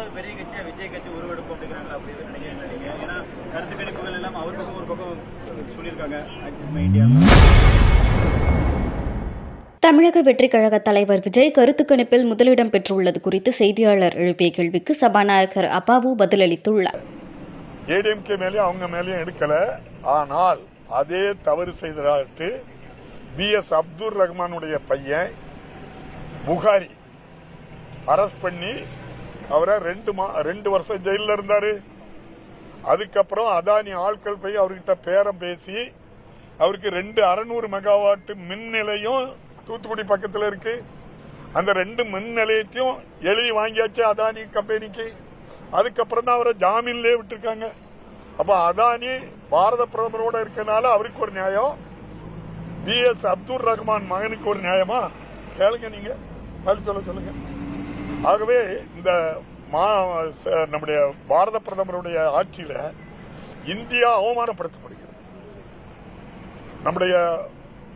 மூன்றாவது பெரிய கட்சியா விஜய் கட்சி உருவெடுக்கும் அப்படிங்கிறாங்களா? அப்படி எதுவும் நினைக்கிறீங்க? ஏன்னா கருத்து கணிப்புகள் எல்லாம் அவர் பக்கம் ஒரு பக்கம் சொல்லியிருக்காங்க. இந்தியா தமிழக வெற்றிக் கழக தலைவர் விஜய் கருத்து கணிப்பில் முதலிடம் பெற்றுள்ளது குறித்து செய்தியாளர் எழுப்பிய கேள்விக்கு சபாநாயகர் அப்பாவு பதிலளித்துள்ளார். ஏடிஎம்கே மேலேயும் அவங்க மேலேயும் எடுக்கல. ஆனால் அதே தவறு செய்ததாட்டு BS அப்துல் ரஹ்மானுடைய பையன் புகாரி அரெஸ்ட் பண்ணி அவரை 2 வருஷம் ஜெயில இருந்தாரு. அதுக்கப்புறம் அதானி ஆட்கள் போய் அவர்கிட்ட பேரம் பேசி அவருக்கு 600 மெகாவாட் மின் நிலையம் தூத்துக்குடி பக்கத்தில் இருக்கு. அந்த 2 மின் நிலையத்தையும் எழுதி வாங்கியாச்சு அதானி கம்பெனிக்கு. அதுக்கப்புறம் தான் அவரை ஜாமீன்லயே விட்டுருக்காங்க. அப்ப அதானி பாரத பிரதமரோட இருக்கனால அவருக்கு ஒரு நியாயம், BS அப்துல் ரஹ்மான் மகனுக்கு ஒரு நியாயமா? கேளுங்க, நீங்க சொல்லுங்க. ஆகவே இந்த நம்முடைய பாரத பிரதமருடைய ஆட்சியில இந்தியா அவமானப்படுத்தப்படுகிறது. நம்முடைய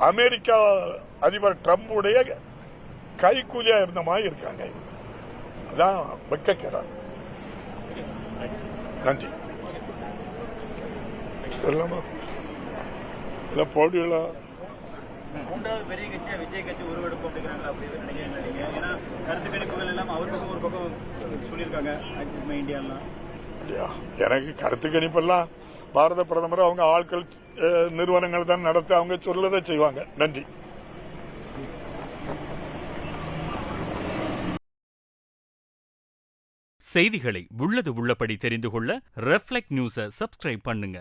அமெரிக்கா அதிபர் ட்ரம்ப் உடைய கைக்கூலியா இருந்த மாதிரி இருக்காங்க. அதான் வெட்கக்கேடாது. நன்றி. போடுவீங்களா? மூன்றாவது பெரிய கட்சியா விஜய் கட்சி உருவெடுக்கும் அப்படிங்கிறாங்களா? அப்படி எதுவும் நினைக்கிறீங்க? ஏன்னா கருத்து கணிப்புகள் எல்லாம் அவர் பக்கம் ஒரு பக்கம் சொல்லியிருக்காங்க. இந்தியா எனக்கு கருத்து கணிப்பெல்லாம் பாரத பிரதமர் அவங்க ஆட்கள் நிறுவனங்கள் தான் நடத்த அவங்க சொல்லதை செய்வாங்க. நன்றி. செய்திகளை உள்ளது உள்ளபடி தெரிந்து கொள்ள ரெஃப்ளெக்ட் நியூஸை சப்ஸ்கிரைப் பண்ணுங்க.